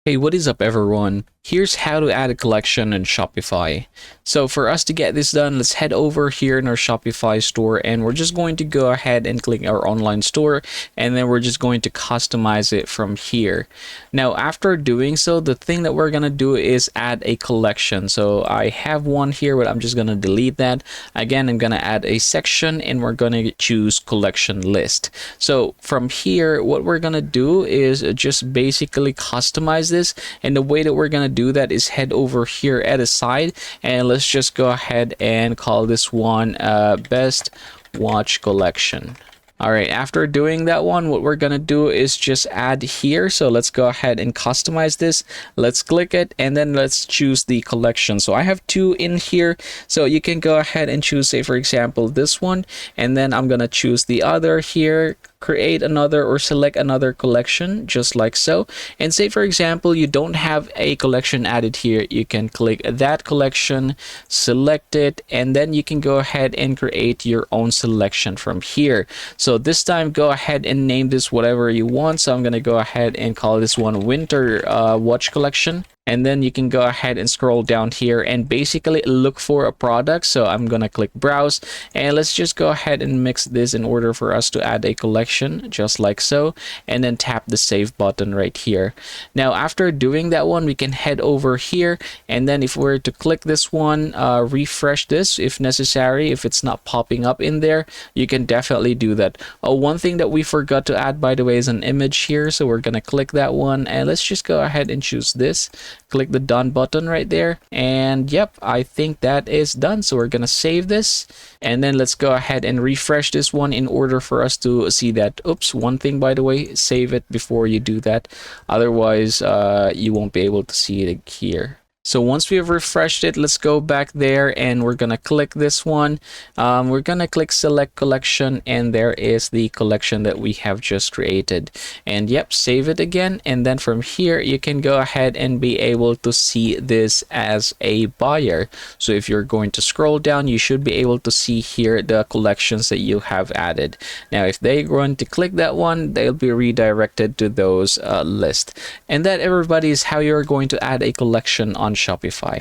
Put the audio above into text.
Hey, what is up everyone? Here's how to add a collection in Shopify. So for us to get this done, let's head over here in our Shopify store and we're just going to go ahead and click our online store, and then we're just going to customize it from here. Now after doing so, the thing that we're going to do is add a collection. So I have one here, but I'm just going to delete that. Again, I'm going to add a section and we're going to choose collection list. So from here, what we're going to do is just basically customize this, and the way that we're going to do that is head over here at the side, and let's just go ahead and call this one best watch collection. All right, after doing that one, what we're gonna do is just add here. So let's go ahead and customize this. Let's click it and then let's choose the collection. So I have two in here, so you can go ahead and choose, say for example, this one, and then I'm gonna choose the other here, create another or select another collection just like so. And say for example you don't have a collection added here, you can click that collection, select it, and then you can go ahead and create your own selection from here. So this time go ahead and name this whatever you want. So I'm going to go ahead and call this one winter watch collection. And then you can go ahead and scroll down here and basically look for a product. So I'm gonna click browse, and let's just go ahead and mix this in order for us to add a collection just like so, and then tap the save button right here. Now after doing that one, we can head over here, and then if we're to click this one, refresh this if necessary. If it's not popping up in there, you can definitely do that. One thing that we forgot to add, by the way, is an image here. So we're gonna click that one, and let's just go ahead and choose this. Click the done button right there, and yep, I think that is done. So we're gonna save this, and then let's go ahead and refresh this one in order for us to see that. Oops, one thing, by the way, save it before you do that, otherwise you won't be able to see it here. So once we have refreshed it, let's go back there and we're gonna click this one. We're gonna click select collection, and there is the collection that we have just created. And yep, save it again, and then from here you can go ahead and be able to see this as a buyer. So if you're going to scroll down, you should be able to see here the collections that you have added. Now if they're going to click that one, they'll be redirected to those list. And that, everybody, is how you're going to add a collection on Shopify.